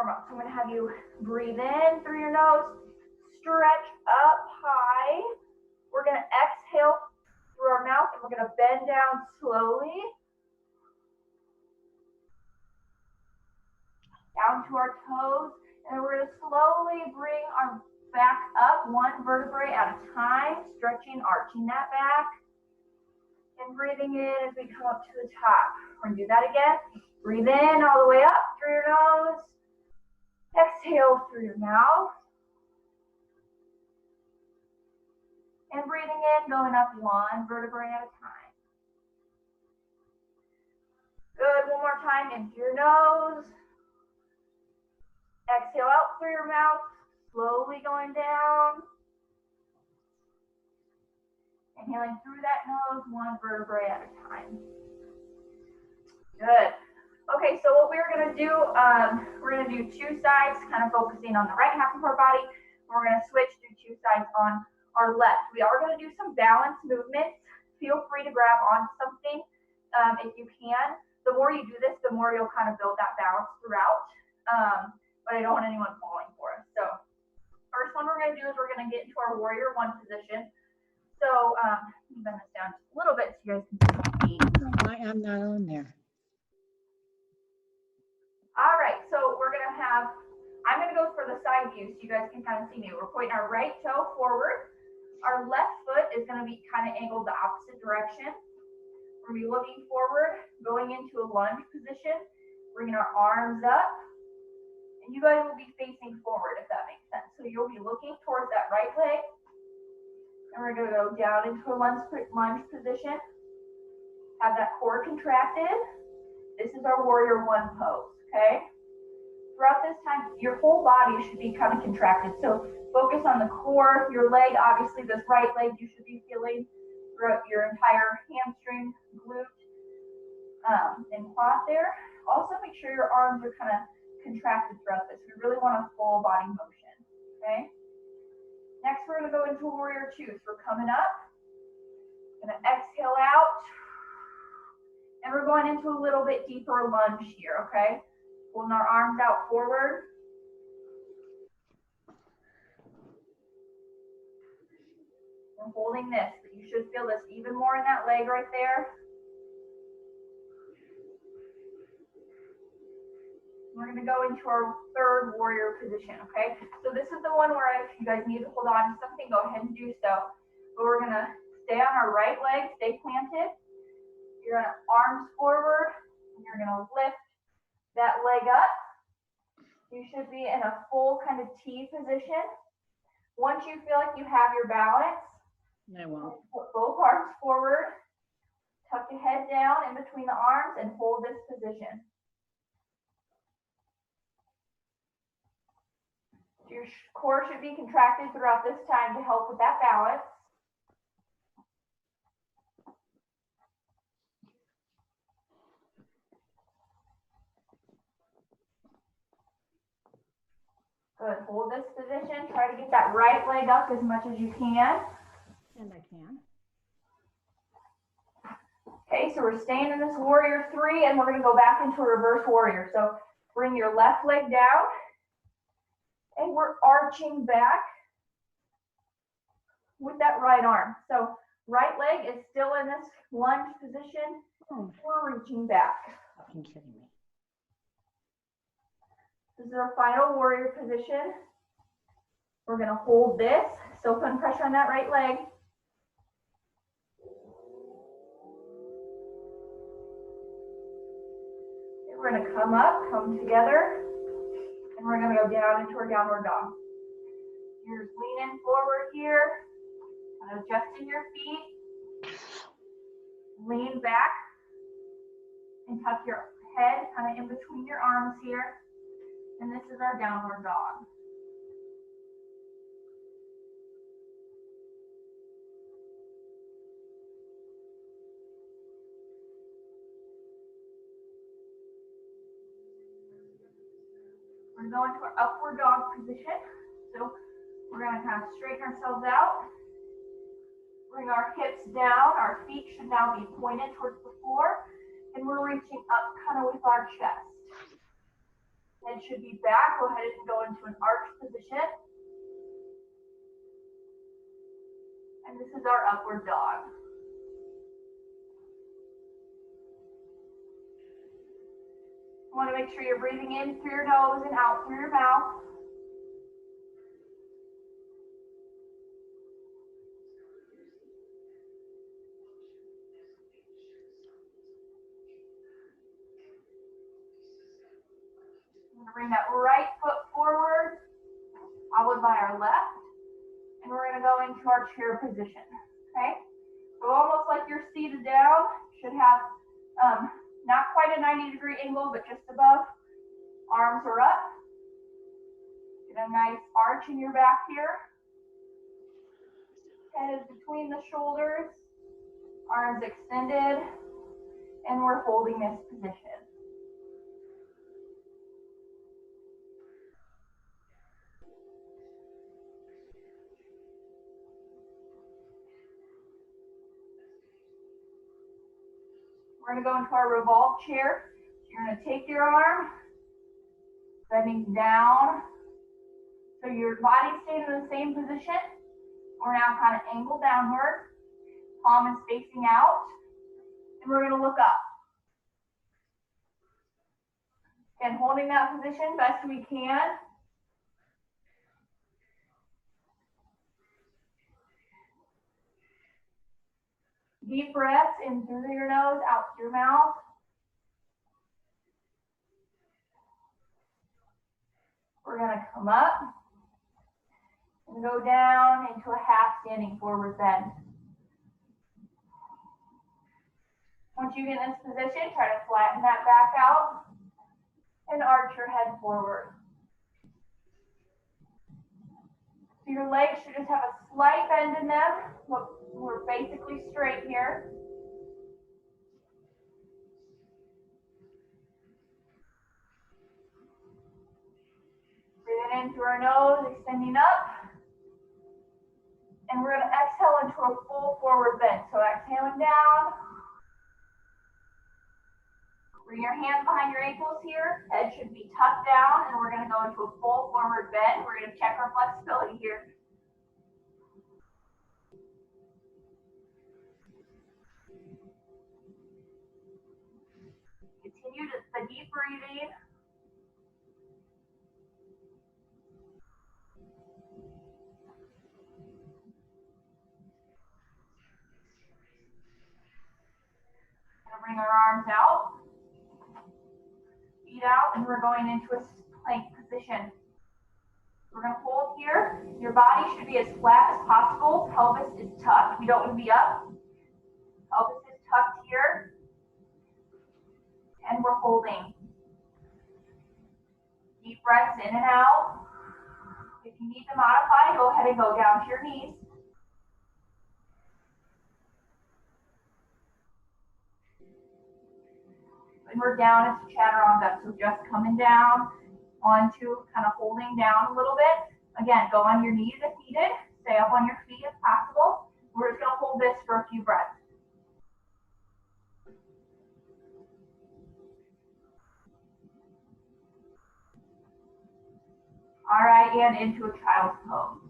warm up. So I'm gonna have you breathe in through your nose, stretch up high. We're gonna exhale through our mouth and we're gonna bend down slowly. Down to our toes. And we're gonna slowly bring our back up one vertebrae at a time, stretching, arching that back. And breathing in as we come up to the top. We're gonna do that again. Breathe in all the way up through your nose. Exhale through your mouth. And breathing in, going up one vertebrae at a time. Good, one more time, in through your nose. Exhale out through your mouth, slowly going down. Inhaling through that nose, one vertebrae at a time. Good. Okay, so what we're gonna do, we're gonna do two sides, kind of focusing on the right half of our body. We're gonna switch to two sides on our left. We are gonna do some balance movements. Feel free to grab on something if you can. The more you do this, the more you'll kind of build that balance throughout. But I don't want anyone falling for us. So first one we're gonna do is we're gonna get into our warrior one position. So let me bend this down just a little bit so you guys can see my feet. I am not on there. All right, so we're gonna have, I'm gonna go for the side view so you guys can kind of see me. We're pointing our right toe forward. Our left foot is gonna be kind of angled the opposite direction. We're gonna be looking forward, going into a lunge position, bringing our arms up. And you guys will be facing forward if that makes sense. So you'll be looking towards that right leg. And we're gonna go down into a lunge position. Have that core contracted. This is our warrior one pose, okay? Throughout this time, your whole body should be kind of contracted. So focus on the core, your leg, obviously this right leg you should be feeling throughout your entire hamstring, glute, and quad there. Also make sure your arms are kind of contracted throughout this. We really want a full body motion, okay? Next, we're gonna go into warrior two. So we're coming up, gonna exhale out, and we're going into a little bit deeper lunge here, okay? Pulling our arms out forward. And holding this, but you should feel this even more in that leg right there. We're gonna go into our third warrior position, okay? So this is the one where if you guys need to hold on to something, go ahead and do so. But we're gonna stay on our right leg, stay planted. You're gonna arms forward, and you're gonna lift that leg up. You should be in a full kind of T position. Once you feel like you have your balance, I won't. put both arms forward, tuck your head down in between the arms, and hold this position. Your core should be contracted throughout this time to help with that balance. Good, hold this position. Try to get that right leg up as much as you can. And I can. Okay, so we're staying in this warrior three and we're gonna go back into a reverse warrior. So bring your left leg down and we're arching back with that right arm. So right leg is still in this lunge position. We're reaching back. Fucking kidding me. This is our final warrior position. We're gonna hold this, still putting pressure on that right leg. Okay, we're gonna come up, come together, and we're gonna go down into our downward dog. You're just leaning forward here, kind of adjusting your feet. Lean back and tuck your head kind of in between your arms here. And this is our downward dog. We're going to our upward dog position. So we're going to kind of straighten ourselves out. Bring our hips down. Our feet should now be pointed towards the floor. And we're reaching up kind of with our chest. Head should be back. Go ahead and go into an arch position. And this is our upward dog. You want to make sure you're breathing in through your nose and out through your mouth. We're going to bring that right foot forward, followed by our left. And we're going to go into our chair position. Okay? So almost like you're seated down, should have not quite a 90-degree angle, but just above. Arms are up. Get a nice arch in your back here. Head is between the shoulders. Arms extended. And we're holding this position. We're going to go into our revolve chair. So you're going to take your arm, bending down. So your body stays in the same position. We're now kind of angled downward. Palm is facing out. And we're going to look up. Again, holding that position best we can. Deep breaths in through your nose, out through your mouth. We're going to come up and go down into a half standing forward bend. Once you get in this position, try to flatten that back out and arch your head forward. So your legs should just have a slight bend in them. We're basically straight here. Breathing in through our nose, extending up. And we're going to exhale into a full forward bend. So exhaling down. Bring your hands behind your ankles here. Head should be tucked down, and we're going to go into a full forward bend. We're going to check our flexibility here. Continue the deep breathing. Gonna bring our arms out, feet out, and we're going into a plank position. We're gonna hold here. Your body should be as flat as possible. Pelvis is tucked. We don't want to be up. Pelvis is tucked here. And we're holding. Deep breaths in and out. If you need to modify, go ahead and go down to your knees. When we're down, it's chaturanga. So just coming down onto kind of holding down a little bit. Again, go on your knees if needed. Stay up on your feet if possible. We're just going to hold this for a few breaths. All right, and into a child's pose.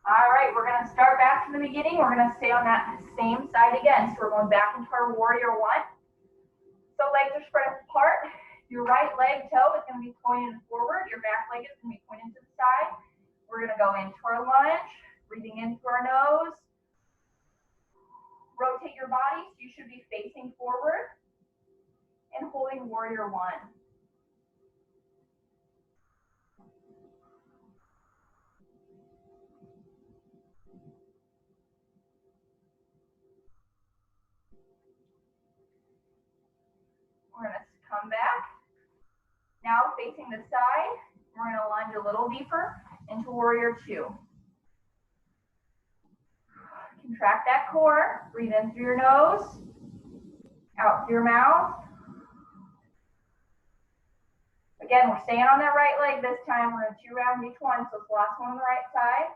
All right, we're going to start back to the beginning. We're going to stay on that same side again. So we're going back into our warrior one. So legs are spread apart. Your right leg toe is going to be pointed forward. Your back leg is going to be pointed to the side. We're going to go into our lunge, breathing in through our nose. Rotate your body so you should be facing forward and holding warrior one. We're going to come back. Now facing the side, we're going to lunge a little deeper into warrior two. Contract that core. Breathe in through your nose, out through your mouth. Again, we're staying on that right leg this time. We're gonna 2 rounds each one, so it's the last one on the right side.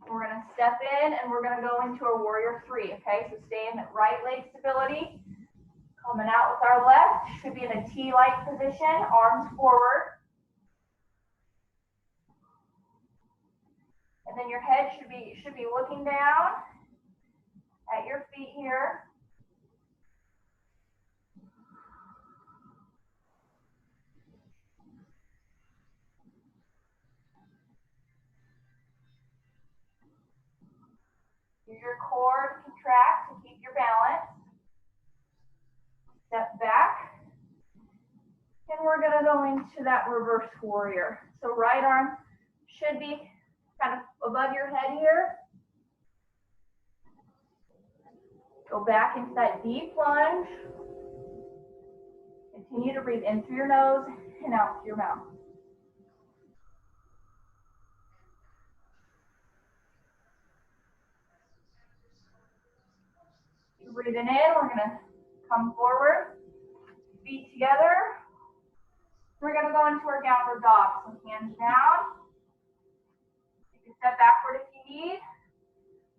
We're gonna step in and we're gonna go into a warrior 3, okay? So stay in that right leg stability. Coming out with our left, should be in a T-like position, arms forward. And then your head should be looking down at your feet here. Use your core to contract to keep your balance. Step back. And we're gonna go into that reverse warrior. So right arm should be kind of above your head here. Go back into that deep lunge. Continue to breathe in through your nose and out through your mouth. Keep breathing in, we're gonna come forward, feet together. We're gonna go into our downward dog. So hands down. Take a step backward if you need.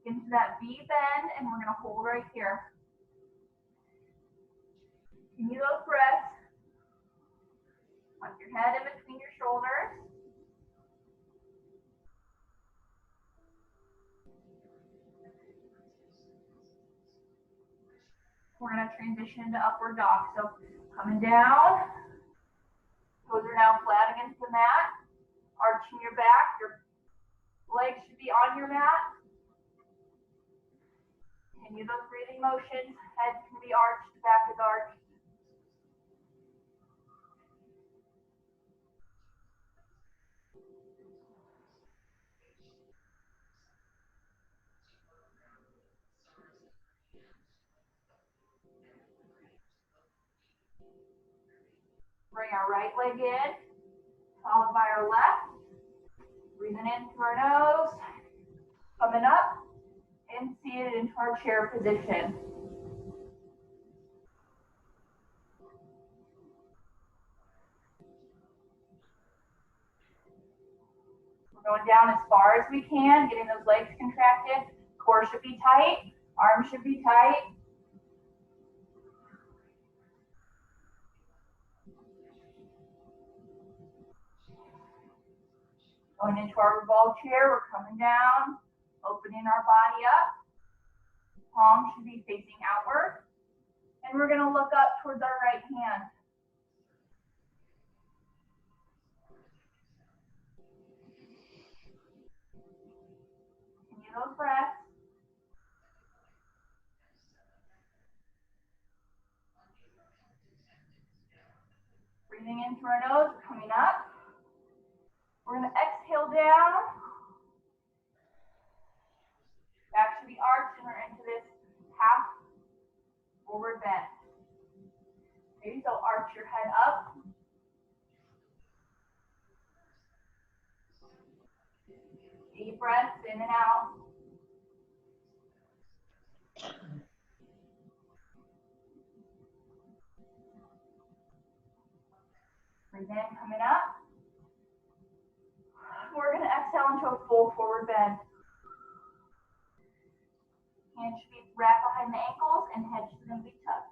Into that V bend, and we're gonna hold right here. Continue those breaths. Tuck your head in between your shoulders. We're gonna transition into upward dog. So coming down, toes are now flat against the mat. Arching your back, your legs should be on your mat. Continue those breathing motions. Head can be arched, back is arched. Bring our right leg in, followed by our left. Breathing in through our nose. Coming up and seated into our chair position. We're going down as far as we can, getting those legs contracted. Core should be tight, arms should be tight. Going into our revolved chair, we're coming down, opening our body up. Palms should be facing outward. And we're gonna look up towards our right hand. Continue those breaths. Breathing in through our nose, we're coming up. We're gonna exhale down. Back should be arched and we're into this half forward bend. Okay, so arch your head up. Deep breaths in and out. Breathe in, coming up. We're going to exhale into a full forward bend. Hands should be wrapped behind the ankles and head should then be tucked.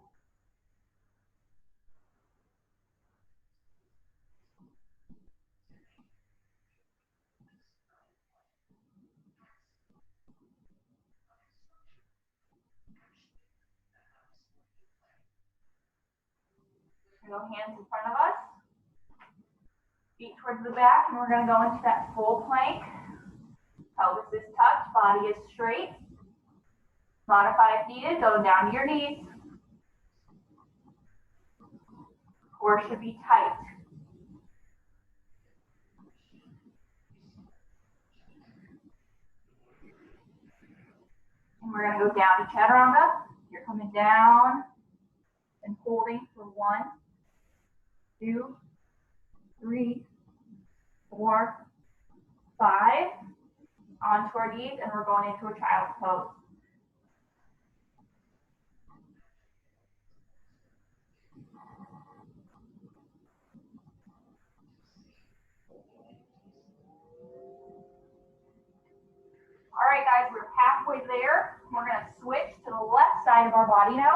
No hands in front of us. Feet towards the back, and we're going to go into that full plank. Pelvis is tucked, body is straight. Modify if needed, go down to your knees. Core should be tight. And we're going to go down to chaturanga. You're coming down and holding for 1, 2, 3, 4, 5. Onto our knees, and we're going into a child's pose. side of our body now.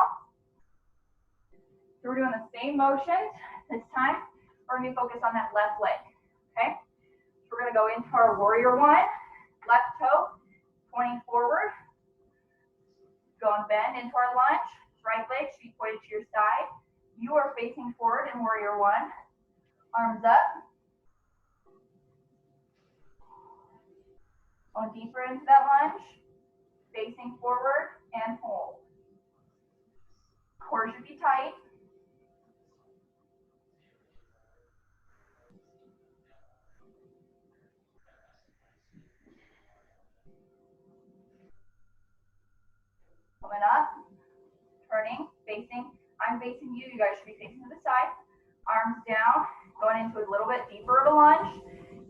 So we're doing the same motions this time. We're going to focus on that left leg. Okay? So we're going to go into our warrior one. Left toe pointing forward. Go and bend into our lunge. Right leg should be pointed to your side. You are facing forward in warrior one. Arms up. Going deeper into that lunge. Facing forward and hold. Core should be tight. Coming up, turning, facing. I'm facing you. You guys should be facing to the side. Arms down, going into a little bit deeper of a lunge.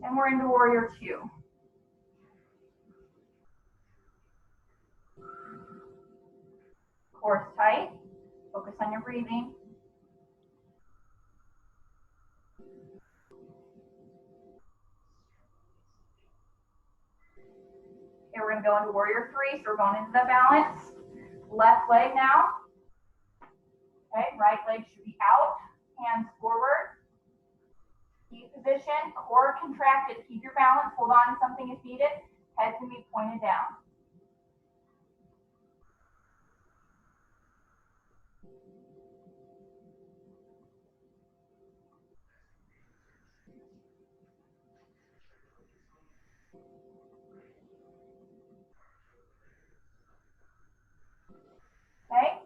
And we're into warrior two. Core is tight. Focus on your breathing. Okay, we're going to go into warrior three. So we're going into the balance. Left leg now. Okay, right leg should be out. Hands forward. Keep position. Core contracted. Keep your balance. Hold on to something if needed. Head can be pointed down. Okay,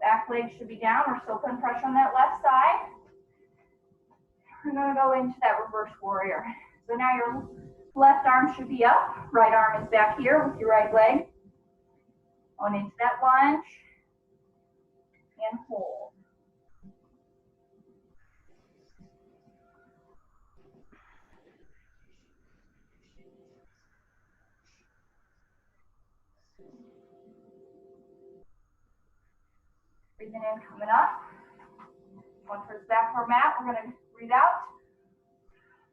back leg should be down. We're still putting pressure on that left side. We're going to go into that reverse warrior. So now your left arm should be up. Right arm is back here with your right leg. On into that lunge and hold. Breathing in, coming up. Going towards the back of our mat. We're going to breathe out.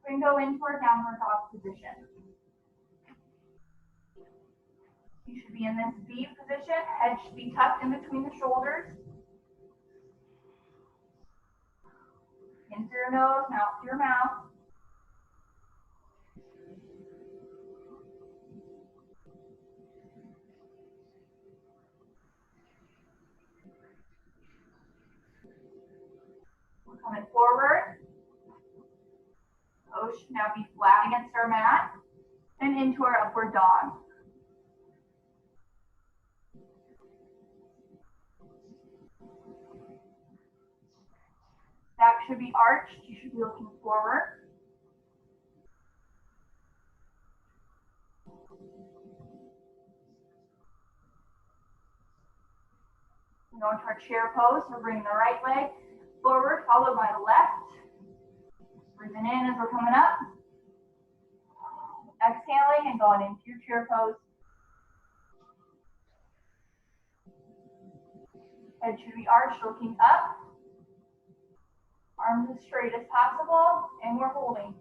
We're going to go into our downward dog position. You should be in this V position. Head should be tucked in between the shoulders. In through your nose, out through your mouth. We're coming forward. Toes should now be flat against our mat. And into our upward dog. Back should be arched. You should be looking forward. We're going to our chair pose. We're bringing the right leg forward, followed by the left. Breathing in as we're coming up. Exhaling and going into your chair pose. Head should be arched, looking up. Arms as straight as possible, and we're holding.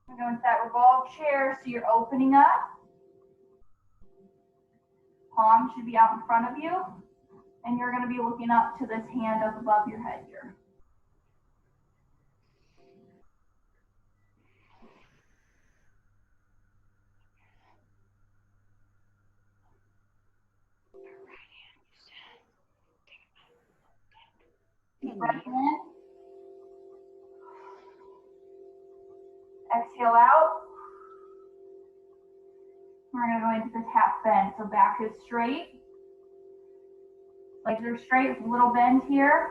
We're going to that revolved chair, so you're opening up. Palm should be out in front of you, and you're going to be looking up to this hand up above your head here. Deep breath in. Exhale out. We're going to go into this half bend. So back is straight. Legs are straight with a little bend here.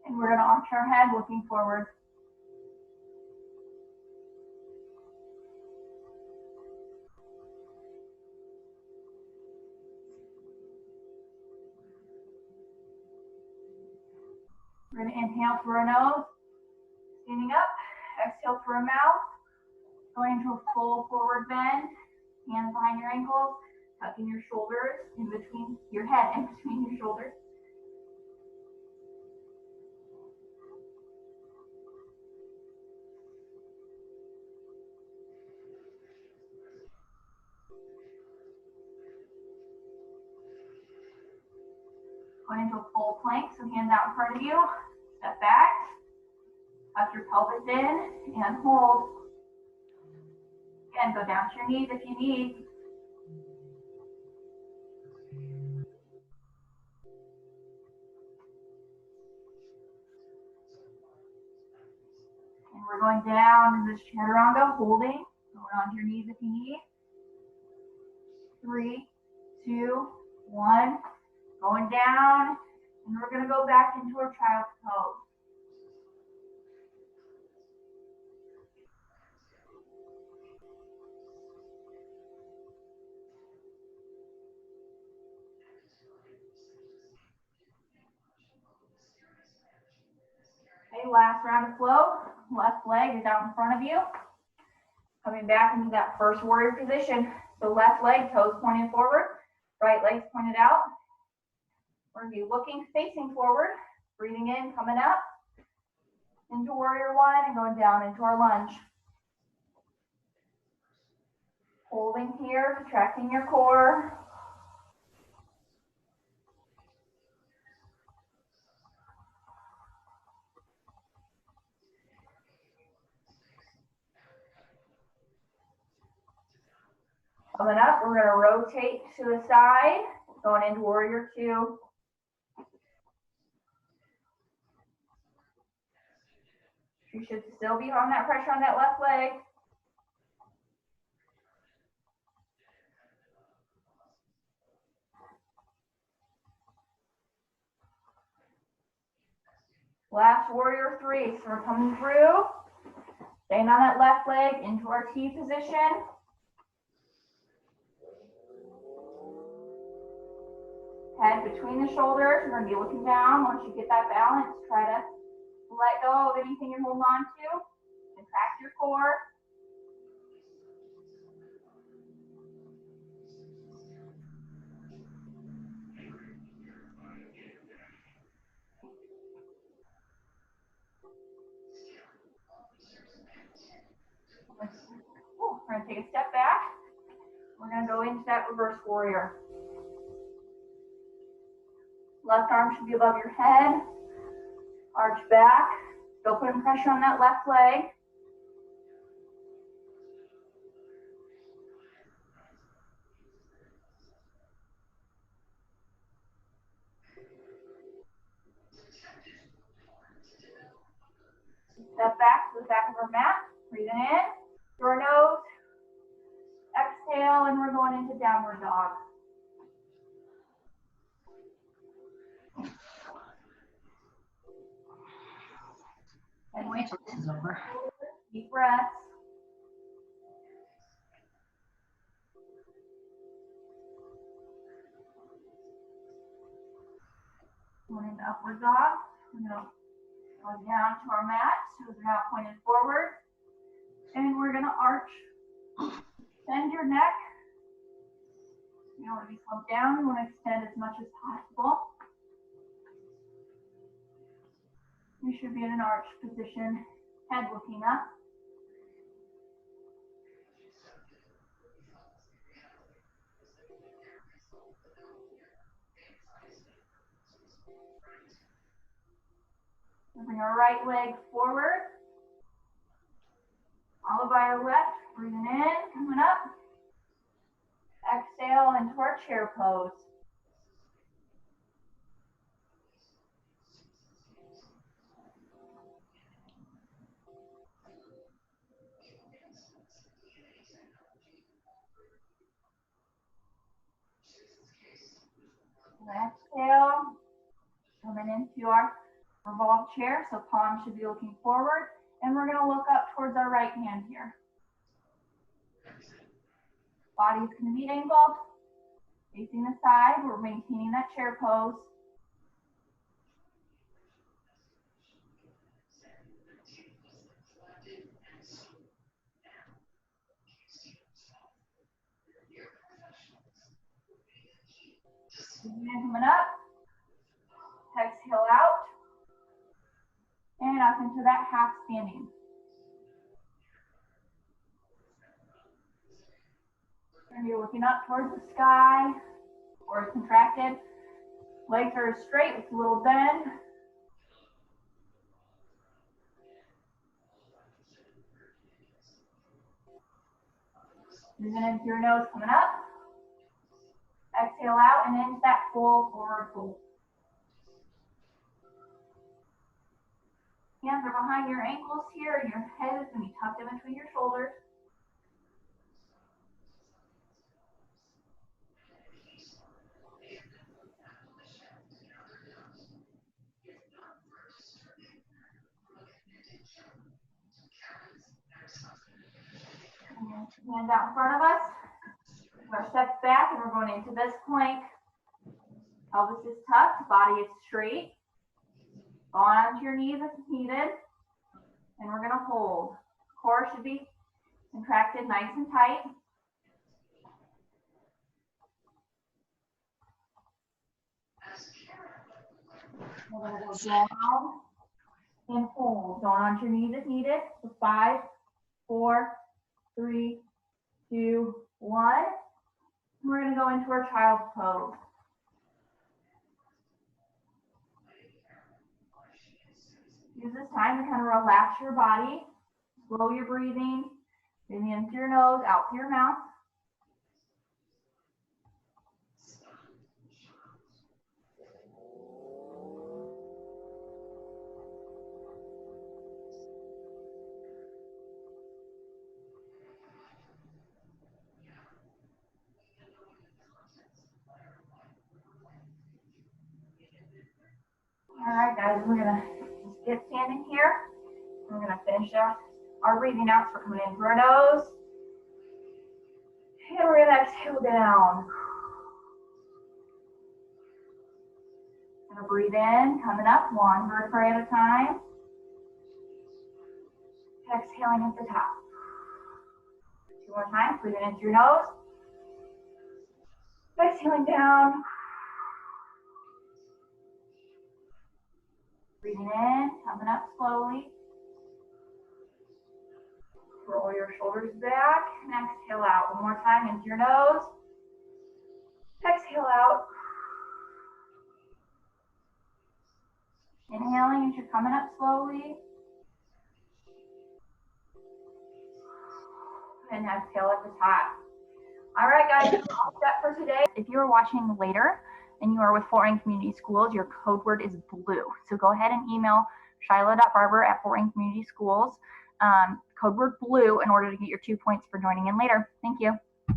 And we're going to arch our head looking forward. We're going to inhale through our nose, standing up. Exhale through our mouth, going into a full forward bend. Hands behind your ankles, tucking your shoulders in between your head, in between your shoulders. Going into a full plank, so hands out in front of you. Step back. Tuck your pelvis in and hold. Again, go down to your knees if you need. And we're going down in this chaturanga, holding. Going onto your knees if you need. 3, 2, 1. Going down. And we're going to go back into our child's pose. Okay, last round of flow. Left leg is out in front of you. Coming back into that first warrior position. So left leg, toes pointed forward. Right leg's pointed out. We're going to be looking, facing forward. Breathing in, coming up. Into warrior one and going down into our lunge. Holding here, contracting your core. Coming up, we're going to rotate to the side, going into warrior two. You should still be on that pressure on that left leg. Last warrior three, so we're coming through, staying on that left leg into our T position. Head between the shoulders, we're going to be looking down. Once you get that balance, try to let go of anything you're holding on to. Contract your core. We're going to take a step back. We're going to go into that reverse warrior. Left arm should be above your head. Arch back. Still putting pressure on that left leg. Step back to the back of our mat. Breathing in through our nose. Exhale, and we're going into downward dog. And Wait till this is over. Deep breaths. Going into upward dog. We're going to go down to our mat. Toes are now pointed forward. And we're going to arch. Bend your neck. You don't want to be slumped down. You want to extend as much as possible. You should be in an arch position, head looking up. We'll bring our right leg forward, followed by our left. Breathing in, coming up. Exhale into our chair pose. Exhale, coming into our revolved chair, so palms should be looking forward, and we're going to look up towards our right hand here. Body's going to be angled, facing the side. We're maintaining that chair pose. Coming up, exhale out, and up into that half standing. We're going to be looking up towards the sky, or contracted. Legs are straight with a little bend. Breathing in through your nose, coming up. Exhale out and into that full forward fold. Hands are behind your ankles here. Your head is going to be tucked in between your shoulders. Hands out in front of us. Our steps back and we're going into this plank. Pelvis is tucked, body is straight. Go on onto your knees if needed. And we're going to hold. Core should be contracted nice and tight. We're going to go down and hold. Go onto your knees if needed. So 5, 4, 3, 2, 1. We're going to go into our child's pose. Use this time to kind of relax your body, slow your breathing, breathing in through your nose, out through your mouth. All right, guys, we're gonna just get standing here. We're gonna finish out our breathing out. So we're coming in through our nose. And we're gonna exhale down. Gonna breathe in, coming up, one vertebrae at a time. Exhaling at the top. 2 more times, breathing in through your nose. Exhaling down. Breathing in, coming up slowly. Roll your shoulders back and exhale out. One more time into your nose. Exhale out. Inhaling as you're coming up slowly. And exhale at the top. All right, guys, that's all set for today. If you are watching later and you are with Fort Wayne Community Schools, your code word is BLUE. So go ahead and email shila.barber@fortwayneCommunitySchools, code word BLUE, in order to get your 2 points for joining in later. Thank you.